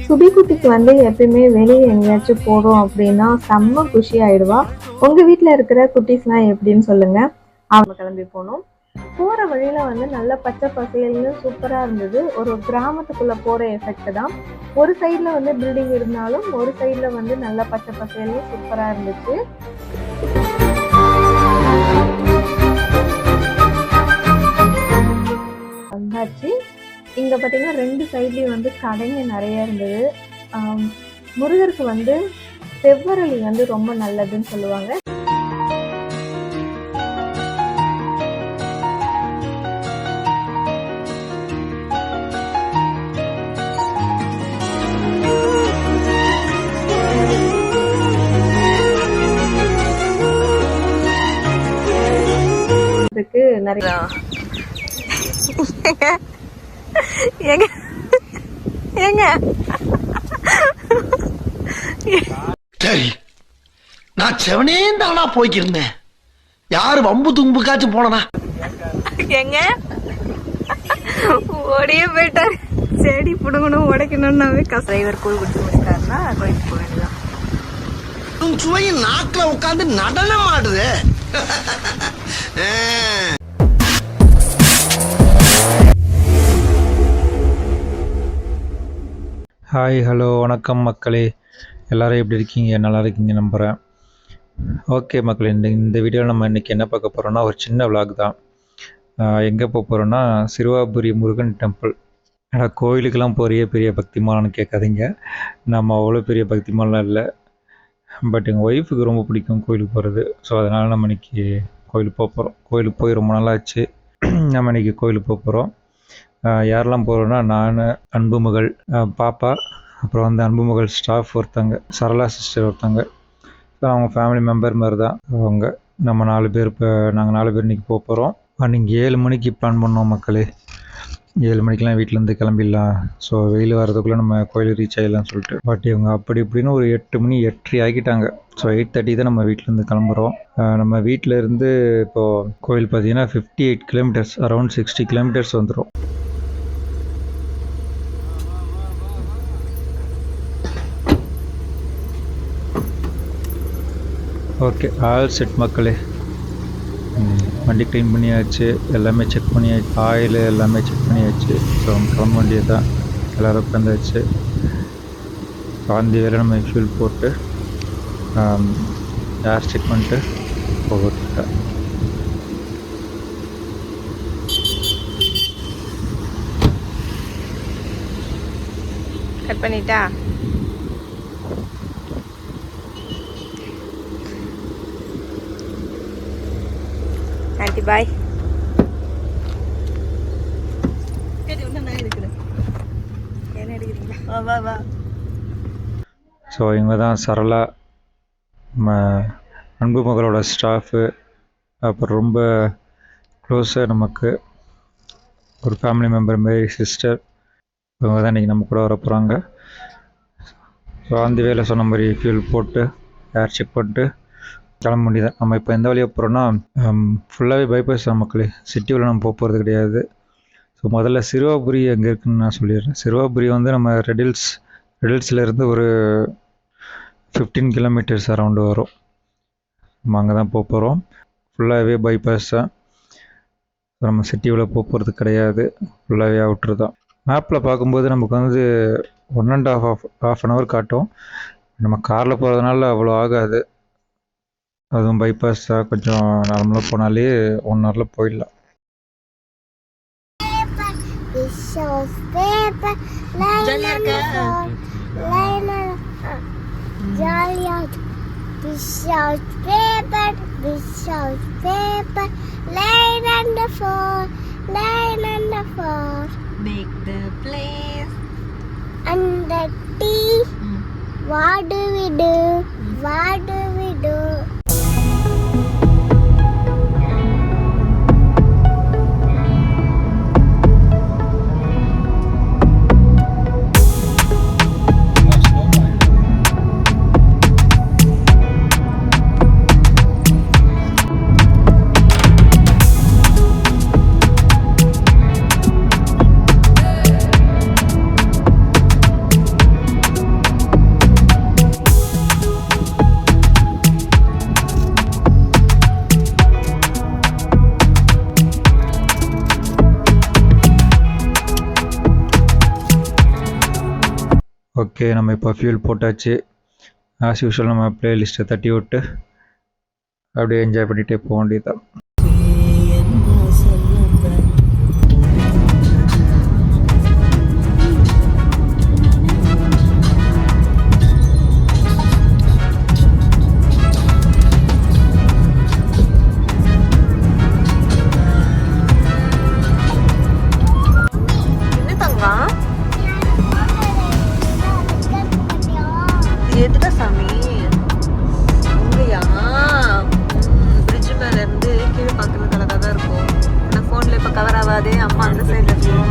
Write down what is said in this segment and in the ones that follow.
சுபி குட்டிக்கு வந்து எப்பயுமே வெளியே எங்கேயாச்சும் போறோம் அப்படின்னா செம்ம குஷி ஆயிடுவா. உங்க வீட்டில் இருக்கிற குட்டீஸ்லாம் எப்படின்னு சொல்லுங்க. அவங்க கிளம்பி போனோம். போற வழியில வந்து நல்ல பச்சை பசேல்னு சூப்பரா இருந்தது. ஒரு கிராமத்துக்குள்ள போற எஃபெக்ட் தான். ஒரு சைட்ல வந்து பில்டிங் இருந்தாலும் ஒரு சைட்ல வந்து நல்ல பச்சை பசேல்னு சூப்பரா இருந்துச்சு. வந்தாச்சு. இங்க பார்த்தீங்கன்னா 2 சைட்லயும் வந்து கடைங்க நிறைய இருந்தது. முருகருக்கு வந்து செவ்வரளி வந்து ரொம்ப நல்லதுன்னு சொல்லுவாங்க. நிறைய ஏங்க ஏங்க சரி, நான் செவனே தானா போய்க்கிருந்தேன். யாரு வம்பு தும்புக்காச்சும் போனா ஏங்க ஓடியே போயிட்டாரு. செடி புடுங்கணும் உடைக்கணும்னாவே டிரைவர் கூழ் குடிச்சு முடிச்சிட்டாருன்னா கோயிலுக்கு போக வேண்டியதான். சுவையும் நாக்குல உட்காந்து நடனம் ஆடுது. ஹாய், ஹலோ, வணக்கம் மக்களே. எல்லோரும் எப்படி இருக்கீங்க? நல்லா இருக்கீங்க நம்புகிறேன். ஓகே மக்களே, இந்த வீடியோவில் நம்ம இன்றைக்கி என்ன பார்க்க போகிறோன்னா ஒரு சின்ன விளாக் தான். எங்கே போக போகிறோன்னா சிறுவாபுரி முருகன் டெம்பிள். ஏன்னா கோயிலுக்கெல்லாம் பெரிய பக்திமாலான்னு கேட்காதீங்க. நம்ம அவ்வளோ பெரிய பக்திமாலாம் இல்லை. பட் எங்கள் ஒய்ஃபுக்கு ரொம்ப பிடிக்கும் கோயிலுக்கு போகிறது. ஸோ அதனால் நம்ம இன்றைக்கி கோயிலுக்கு போக போகிறோம். கோயிலுக்கு போய் ரொம்ப நாளாச்சு. நம்ம இன்றைக்கி கோயிலுக்கு போக போகிறோம். யாரெல்லாம் போகிறோன்னா நான், அன்புமகள், பாப்பா, அப்புறம் வந்து அன்புமகள் ஸ்டாஃப் ஒருத்தங்க, சரளா சிஸ்டர் ஒருத்தங்க. அவங்க ஃபேமிலி மெம்பர் மாதிரி தான் அவங்க. நம்ம 4 பேர். இப்போ நாங்கள் 4 பேர் இன்றைக்கி போக போகிறோம். நீங்கள் 7 மணிக்கு பிளான் பண்ணோம் மக்களே. 7 மணிக்கெலாம் வீட்டிலேருந்து கிளம்பிடலாம். ஸோ வெயில் வரதுக்குள்ளே நம்ம கோயில் ரீச் ஆகிடலாம்னு சொல்லிட்டு. பட் இவங்க அப்படி இப்படின்னு ஒரு 8 மணி 8:30 ஆகிட்டாங்க. ஸோ 8:30 தான் நம்ம வீட்டிலேருந்து கிளம்புறோம். நம்ம வீட்டிலேருந்து இப்போது கோயில் பார்த்தீங்கன்னா 58 கிலோமீட்டர்ஸ், அரௌண்ட் 60 கிலோமீட்டர்ஸ் வந்துடும். ஓகே, ஆல் செட் மக்களே. வண்டி க்ளீன் பண்ணியாச்சு, எல்லாமே செக் பண்ணியாச்சு, ஆயில் எல்லாமே செக் பண்ணியாச்சு. ஸோ கிளம்ப வேண்டியது தான். எல்லோரும் உட்காந்தாச்சு. பாந்தி வேலை நம்ம ஃபியூல் போட்டு ஏர் செக் பண்ணிட்டு போகிறேன். கட் பண்ணிட்டா? Aunty bye. என்ன எடுக்கிறீங்களா? வா வா. ஸோ இவங்க தான் சரளா, அன்பு மகளோட ஸ்டாஃபு. அப்புறம் ரொம்ப க்ளோஸாக நமக்கு ஒரு ஃபேமிலி மெம்பர் மாரி சிஸ்டர். இவங்க தான் இன்றைக்கி நம்ம கூட வர போகிறாங்க. ஸோ அந்த வேலை சொன்ன மாதிரி ஃபியூல் போட்டு ஏர் செக் பண்ணிட்டு கிளம்ப முடியுது. நம்ம இப்போ எந்த வழியாக போகிறோன்னா ஃபுல்லாகவே பைபாஸ் தான் மக்களே. சிட்டியில் நம்ம போகிறது கிடையாது. ஸோ முதல்ல சிறுவாபுரி எங்கே இருக்குதுன்னு நான் சொல்லிடுறேன். சிறுவாபுரி வந்து நம்ம ரெடில்ஸ்லேருந்து ஒரு 15 கிலோமீட்டர்ஸ் அரௌண்டு வரும். நம்ம அங்கே தான் போகிறோம். ஃபுல்லாகவே பைபாஸ் தான். நம்ம சிட்டியில் போகிறது கிடையாது. ஃபுல்லாகவே அவுட்ரு தான். மேப்பில் பார்க்கும்போது நமக்கு வந்து 1.5 அன் ஹவர் காட்டும். நம்ம காரில் போகிறதுனால அவ்வளோ ஆகாது. அதுவும் பைபாஸ் தான். கொஞ்சம் நார்மலாக போனாலே 1 ஹவரில் போயிடலாம். Make the place and the tea. What do we do? What do we do? Okay, நம்ம இப்போ ஃபியூல் போட்டாச்சு. ஆஸ் யூஷுவல் நம்ம ப்ளேலிஸ்ட்டை தட்டி விட்டு அப்படியே என்ஜாய் பண்ணிகிட்டே போக வேண்டியதுதான். என்ன தங்கம் எதுடா சாமி உங்கயா பிரிட்ஜ் மேல இருந்து கீழே பார்க்கறது அழகா தான் இருக்கும். ஆனால் ஃபோனில் இப்போ கவர் ஆகாதே. அம்மா அந்த சைடில் இருக்கும்.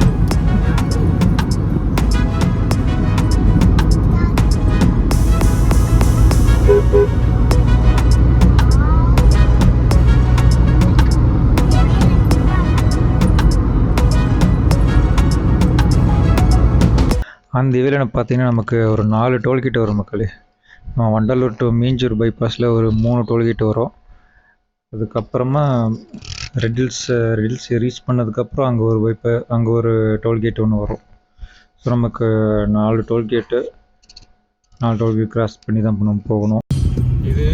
அந்த வேலையில் பார்த்தீங்கன்னா நமக்கு ஒரு 4 டோல்கேட் வரும் மக்களே. வண்டலூர் டு மீஞ்சூர் பைபாஸில் ஒரு 3 டோல்கேட் வரும். அதுக்கப்புறமா ரெட்டில்ஸ் ரீச் பண்ணதுக்கப்புறம் அங்கே ஒரு டோல்கேட் ஒன்று வரும். ஸோ நமக்கு 4 டோல்கேட் கிராஸ் பண்ணி தான் நம்ம போகணும். இது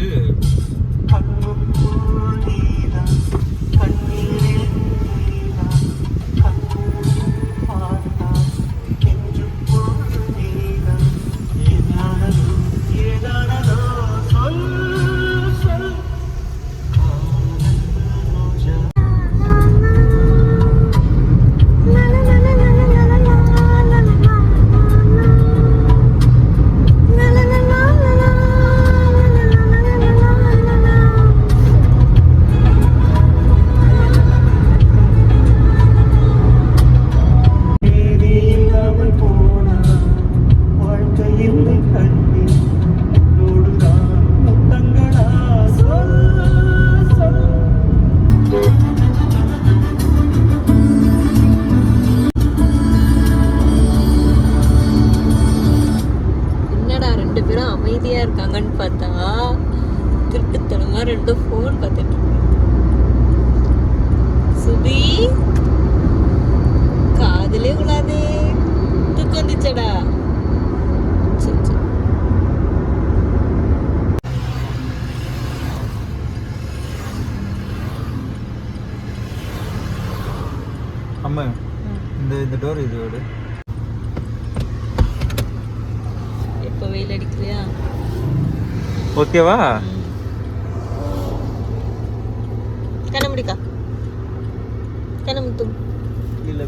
அமைதியா இருக்காங்கன்னு பார்த்தா திருட்டுத்தனமா 2 ஃபோன் பார்த்துட்டு இருக்காங்க. சுபி காதலே விழாதே. தூக்கம் வந்துச்சடா. அம்மா இந்த டோர் இது விடு. எப்போ வெயில் அடிக்கலையா? ஓகேவா? கண்ணமுடிக்கா கண்ணமுத்து. இல்லை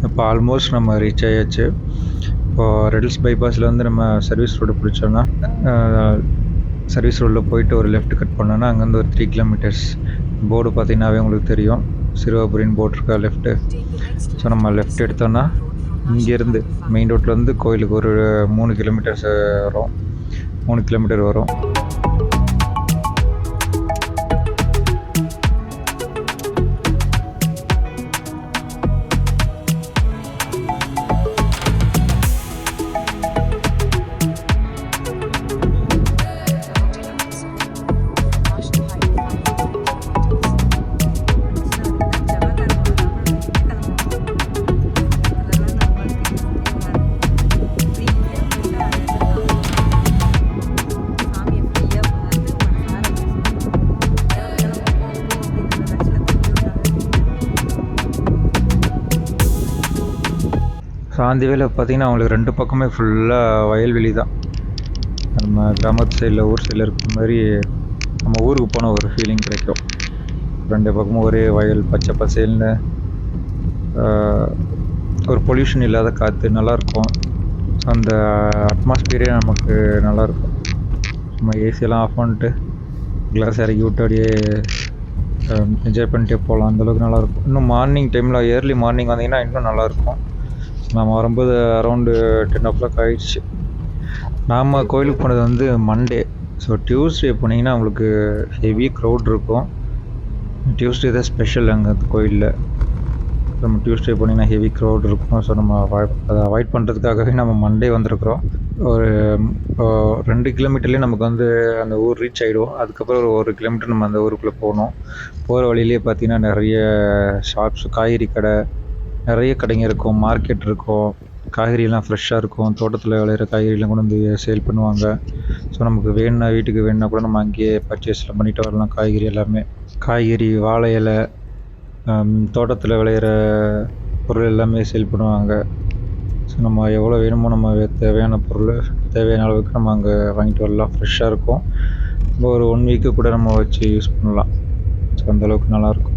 இப்போ ஆல்மோஸ்ட் நம்ம ரீச் ஆயாச்சு. இப்போது ரெட்டில்ஸ் பைபாஸில் வந்து நம்ம சர்வீஸ் ரோடு பிடிச்சோன்னா சர்வீஸ் ரோடில் போயிட்டு ஒரு லெஃப்ட் கட் பண்ணோன்னா அங்கேருந்து ஒரு 3 கிலோமீட்டர்ஸ் போர்டு பார்த்தீங்கன்னாவே உங்களுக்கு தெரியும். சிறுவாபுரின்னு போர்டு இருக்கா லெஃப்ட்டு. ஸோ நம்ம லெஃப்ட் எடுத்தோன்னா இங்கேருந்து மெயின் ரோட்லேருந்து கோயிலுக்கு ஒரு 3 கிலோமீட்டர்ஸ் வரும், 3 கிலோமீட்டர் வரும். சாந்திவேல பார்த்திங்கன்னா அவங்களுக்கு 2 பக்கமே ஃபுல்லாக வயல்வெளி தான். நம்ம கிராமத்து சைடில் ஊர் சைடில் இருக்கிற மாதிரி நம்ம ஊருக்கு போன ஒரு ஃபீலிங் கிடைக்கும். 2 பக்கமும் ஒரே வயல், பச்சை பசேல்னு, ஒரு பொல்யூஷன் இல்லாத காற்று நல்லாயிருக்கும். ஸோ அந்த அட்மாஸ்பியரே நமக்கு நல்லாயிருக்கும். நம்ம ஏசியெல்லாம் ஆஃப் பண்ணிட்டு கிளாஸ் இறக்கி விட்டு அப்படியே என்ஜாய் பண்ணிட்டே போகலாம். அந்தளவுக்கு நல்லாயிருக்கும். இன்னும் மார்னிங் டைமில், ஏர்லி மார்னிங் வந்தீங்கன்னா இன்னும் நல்லாயிருக்கும். நாம் வரும்போது அரௌண்டு 10 o'clock ஆகிடுச்சு. நாம் கோயிலுக்கு போனது வந்து மண்டே. ஸோ டியூஸ்டே போனீங்கன்னா உங்களுக்கு ஹெவி க்ரௌட் இருக்கும். டியூஸ்டே தான் ஸ்பெஷல் அங்கே கோயிலில். நம்ம டியூஸ்டே போனீங்கன்னா ஹெவி க்ரௌட் இருக்கும். ஸோ நம்ம அதை அவாய்ட் பண்ணுறதுக்காகவே நம்ம மண்டே வந்திருக்கிறோம். ஒரு 2 கிலோமீட்டர்லேயே நமக்கு வந்து அந்த ஊர் ரீச் ஆகிடுவோம். அதுக்கப்புறம் ஒரு 1 கிலோமீட்டர் நம்ம அந்த ஊருக்குள்ளே போகணும். போகிற வழியிலே பார்த்தீங்கன்னா நிறைய ஷாப்ஸ், காய்கறி கடை, நிறைய கடைங்க இருக்கும், மார்க்கெட் இருக்கும், காய்கறியெல்லாம் ஃப்ரெஷ்ஷாக இருக்கும். தோட்டத்தில் விளையிற காய்கறிலாம் கொண்டு வந்து சேல் பண்ணுவாங்க. ஸோ நமக்கு வேணும்னா, வீட்டுக்கு வேணும்னா கூட நம்ம அங்கேயே பர்ச்சேஸ்லாம் பண்ணிட்டு வரலாம். காய்கறி எல்லாமே, காய்கறி, வாழை இலை, தோட்டத்தில் விளையிற பொருள் எல்லாமே சேல் பண்ணுவாங்க. ஸோ நம்ம எவ்வளோ வேணுமோ நம்ம தேவையான பொருள் தேவையான அளவுக்கு நம்ம அங்கே வாங்கிட்டு வரலாம். ஃப்ரெஷ்ஷாக இருக்கும். நம்ம ஒரு 1 வீக்கு கூட நம்ம வச்சு யூஸ் பண்ணலாம். ஸோ அந்தளவுக்கு நல்லாயிருக்கும்.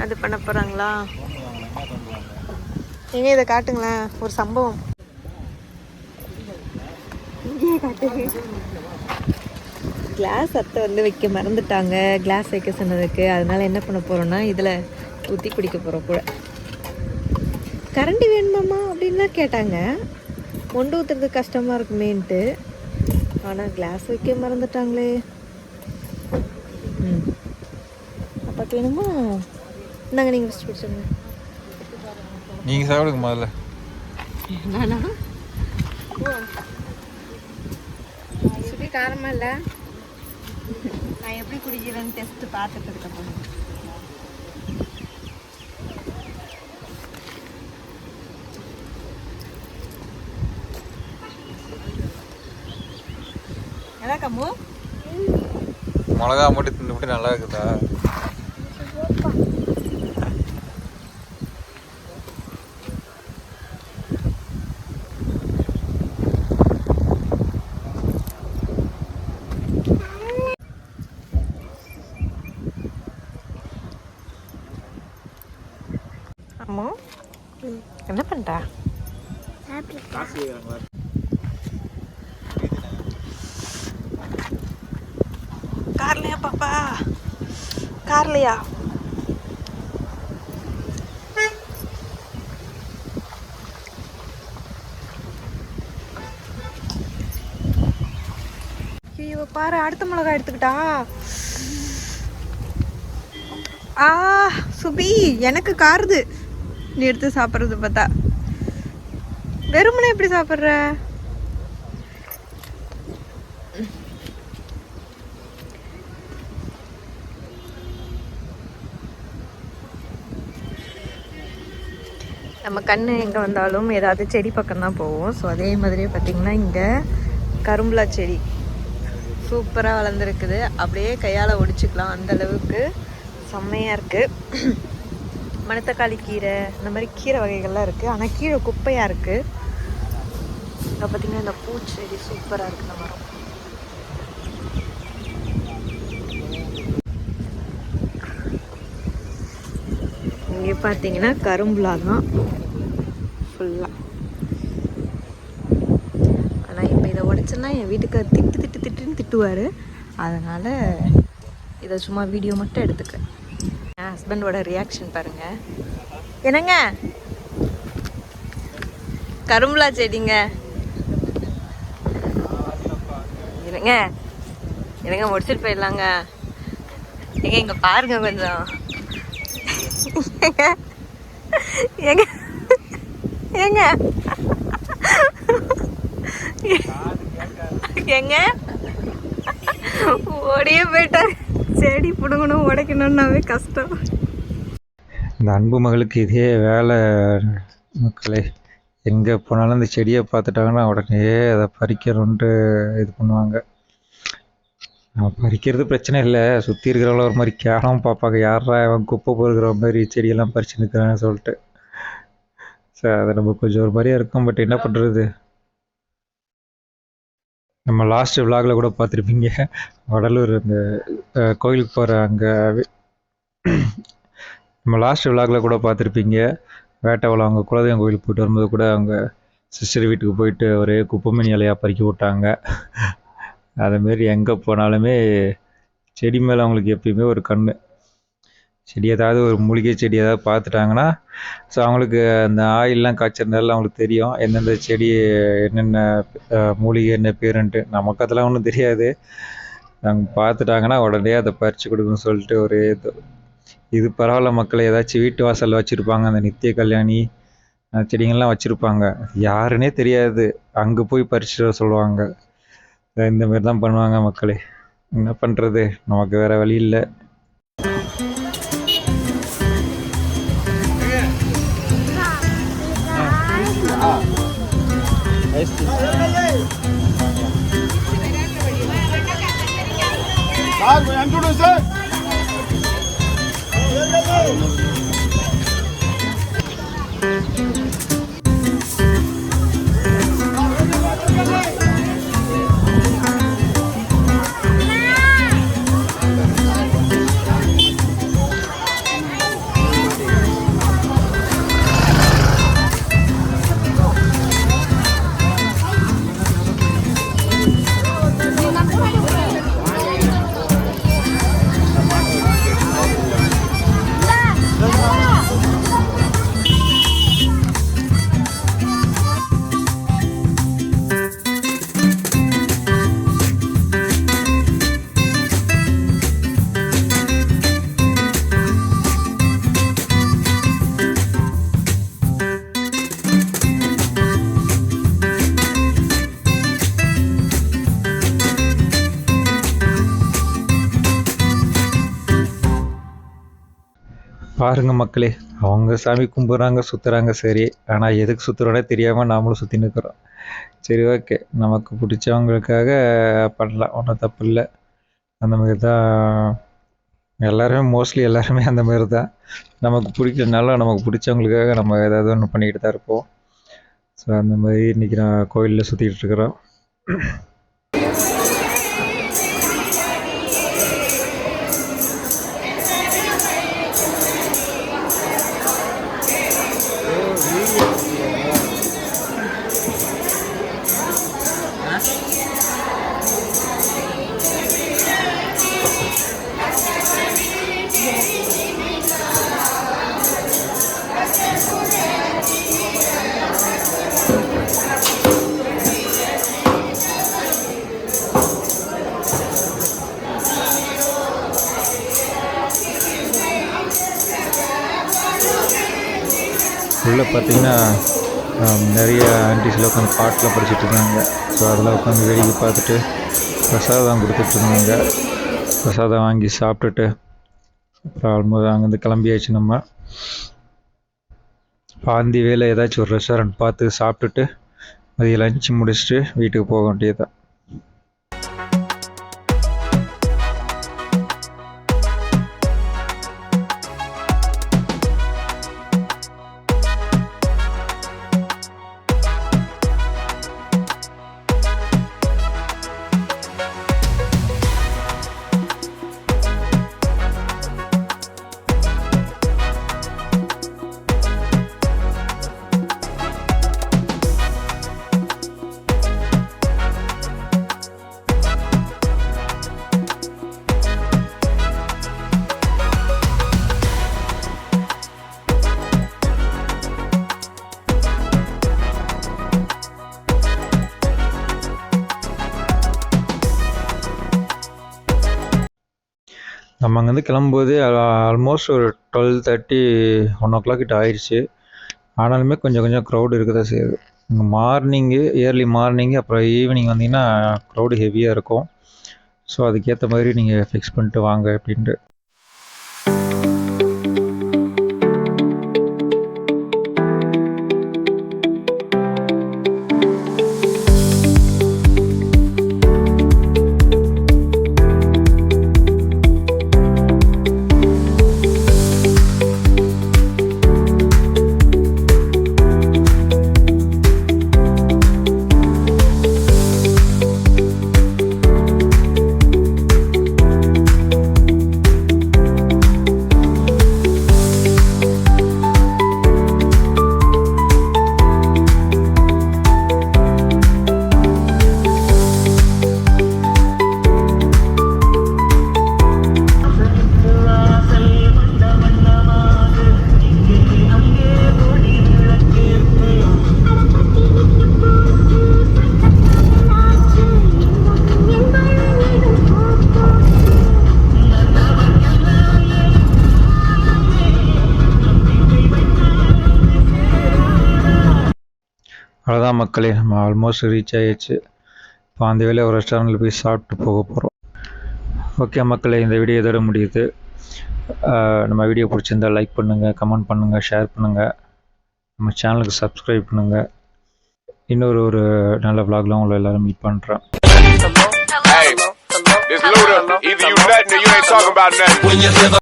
அது பண்ண போகிறாங்களா? எங்கே இதை காட்டுங்களேன், ஒரு சம்பவம். இங்கே காட்டு. கிளாஸ் அத்தை வந்து வைக்க மறந்துட்டாங்க, கிளாஸ் வைக்க சொன்னதுக்கு. அதனால என்ன பண்ண போகிறோன்னா இதில் ஊற்றி குடிக்க போகிறோம் கூட. கரண்டி வேணுமாம்மா அப்படின்லாம் கேட்டாங்க. மொண்டு ஊற்றுறது கஷ்டமாக இருக்குமேன்ட்டு. ஆனால் கிளாஸ் வைக்க மறந்துட்டாங்களே. அப்போ வேணுமா? நாங்கள் நீங்கள் ஃபஸ்ட் பிடிச்சோங்க. நீங்கள் சாப்பிடுங்க முதல்ல. நானா? சுற்றி காரமாக இல்லை. நான் எப்படி குடிக்கிறேன்னு டெஸ்ட்டு பார்த்துட்டு இருக்கேன். எதா கம்மு? மிளகா மட்டும் தின்னு நல்லா இருக்குதா? சாப்பிடலாமா? என்ன பண்ணுற? கார்லையா பாப்பா? கார்லையா? ஐயோ பாரு, அடுத்த மிளகாய் எடுத்துக்கிட்டா. சுபி, எனக்கு காருது நீ எடுத்து சாப்பிட்றது பார்த்தா. வெறுமனே எப்படி சாப்பிட்ற? நம்ம கண்ணு எங்கே வந்தாலும் ஏதாவது செடி பக்கம் தான் போவோம். ஸோ அதே மாதிரியே பார்த்திங்கன்னா இங்கே கரும்புலா செடி சூப்பராக வளர்ந்துருக்குது. அப்படியே கையால் ஒடிச்சிக்கலாம், அந்தளவுக்கு செம்மையாக இருக்குது. மணத்தக்காளி கீரை, இந்த மாதிரி கீரை வகைகள்லாம் இருக்குது. ஆனால் கீழே குப்பையாக இருக்குது. இங்கே பார்த்திங்கன்னா இந்த பூச்செடி சூப்பராக இருக்குது. இந்த மரம் இங்கே பார்த்தீங்கன்னா கரும்புலா தான் ஃபுல்லாக. ஆனால் இப்போ இதை உடைச்சேன்னா என் வீட்டுக்கு திட்டுன்னு திட்டுவார். அதனால் இதை சும்மா வீடியோ மட்டும் எடுத்துக்கிறேன். என் ஹஸ்பண்டோட ரியாக்ஷன் பாருங்கள். என்னங்க கரும்புலா செடிங்க? என்னங்க என்னங்க முடிச்சுட்டு போயிடலாங்க. ஏங்க இங்கே பாருங்க கொஞ்சம். ஏங்க ஏங்க ஏங்க ஓடியே போயிட்டார். செடி பிடுங்கணும் உடைக்கணும்னாவே கஷ்டம். இந்த அன்பு மகளுக்கு இதே வேலை மக்களே. எங்கே போனாலும் இந்த செடியை பார்த்துட்டாங்கன்னா உடனே அதை பறிக்கணுன்ட்டு இது பண்ணுவாங்க. நம்ம பறிக்கிறது பிரச்சனை இல்லை, சுற்றி இருக்கிறவங்கள ஒரு மாதிரி கேவலம் பார்ப்பாங்க. யாரா அவன் குப்பை பொறுக்கிற மாதிரி செடியெல்லாம் பறிச்சு நிற்கிறான்னு சொல்லிட்டு. சார் அது நம்ம கொஞ்சம் ஒரு மாதிரியாக இருக்கும். பட் என்ன பண்ணுறது, நம்ம லாஸ்ட் விலாகில் கூட பார்த்துருப்பீங்க. வடலூர் இந்த கோயிலுக்கு போகிற அங்கே நம்ம லாஸ்ட் விலாகில் கூட பார்த்துருப்பீங்க. வேட்டவளம் அவங்க குலதெய்வம் கோயிலுக்கு போயிட்டு வரும்போது கூட அவங்க சிஸ்டர் வீட்டுக்கு போயிட்டு ஒரே குப்பைமணி இலையாக பறிக்க விட்டாங்க. அதுமாரி எங்கே போனாலுமே செடி மேலே அவங்களுக்கு எப்பயுமே ஒரு கண். செடி ஏதாவது ஒரு மூலிகை செடி ஏதாவது பார்த்துட்டாங்கன்னா, ஸோ அவங்களுக்கு அந்த ஆயிலெலாம் காய்ச்சறதுனால அவங்களுக்கு தெரியும் எந்தெந்த செடி என்னென்ன மூலிகை என்ன பேருன்ட்டு. நமக்கு அதெல்லாம் ஒன்றும் தெரியாது. அவங்க பார்த்துட்டாங்கன்னா உடனே அதை பறித்து கொடுக்கணும்னு சொல்லிட்டு ஒரு இது பரவாயில்ல மக்களை. ஏதாச்சும் வீட்டு வாசலில் வச்சுருப்பாங்க அந்த நித்திய கல்யாணி செடிங்கள்லாம் வச்சுருப்பாங்க. யாருன்னே தெரியாது, அங்கே போய் பறிச்சுட்டு சொல்லுவாங்க. இந்த மாதிரி தான் பண்ணுவாங்க மக்களே. என்ன பண்ணுறது, நமக்கு வேறு வழி இல்லை. பாருங்க மக்களே, அவங்க சாமி கும்பிட்றாங்க, சுற்றுறாங்க, சரி. ஆனால் எதுக்கு சுற்றுறோன்னே தெரியாமல் நாமளும் சுற்றி நிற்கிறோம். சரி, ஓகே, நமக்கு பிடிச்சவங்களுக்காக பண்ணலாம், ஒன்றும் தப்பு இல்லை. அந்த மாதிரி தான் எல்லாருமே, மோஸ்ட்லி எல்லாருமே அந்த மாதிரி தான். நமக்கு பிடிக்கலனாலும் நமக்கு பிடிச்சவங்களுக்காக நம்ம ஏதாவது ஒன்று பண்ணிக்கிட்டு தான் இருப்போம். ஸோ அந்த மாதிரி இன்றைக்கி நான் கோயிலில் சுற்றிக்கிட்டு இருக்கிறோம். உள்ளே பார்த்தீங்கன்னா நிறைய ஆன்டிஸில் உட்காந்து பாட்டில் படிச்சுட்டு இருந்தாங்க. ஸோ அதெல்லாம் உட்காந்து வேடிக்கை பார்த்துட்டு பிரசாதம் கொடுத்துட்ருந்தாங்க. பிரசாதம் வாங்கி சாப்பிட்டுட்டு அப்புறம் ஆல்மோஸ்ட் அங்கேருந்து கிளம்பியாச்சு. நம்ம பாந்தி வேலை ஏதாச்சும் ஒரு ரெஸ்டாரண்ட் பார்த்து சாப்பிட்டுட்டு மதியம் லஞ்சு முடிச்சுட்டு வீட்டுக்கு போக வேண்டியதுதான். நம்ம அங்கேருந்து கிளம்பும்போது ஆல்மோஸ்ட் ஒரு 12:30 1 கிட்ட ஆயிடுச்சு. ஆனாலுமே கொஞ்சம் க்ரௌடு இருக்க தான் செய்யுது. மார்னிங்கு ஏர்லி மார்னிங்கு அப்புறம் ஈவினிங் வந்தீங்கன்னா க்ரௌடு ஹெவியாக இருக்கும். ஸோ அதுக்கேற்ற மாதிரி நீங்கள் ஃபிக்ஸ் பண்ணிட்டு வாங்க அப்படின்ட்டு. அவ்வளோதான் மக்களே, நம்ம ஆல்மோஸ்ட் ரீச் ஆகிடுச்சு. இப்போ அந்த வேலையை ஒரு ரெஸ்டாரண்ட்டில் போய் சாப்பிட்டு போக போகிறோம். ஓகே மக்களே, இந்த வீடியோ இதோட முடியுது. நம்ம வீடியோ பிடிச்சிருந்தால் லைக் பண்ணுங்கள், கமெண்ட் பண்ணுங்கள், ஷேர் பண்ணுங்கள், நம்ம சேனலுக்கு சப்ஸ்கிரைப் பண்ணுங்கள். இன்னொரு ஒரு நல்ல vlogல உங்களை எல்லோரும் மீட் பண்ணுறேன்.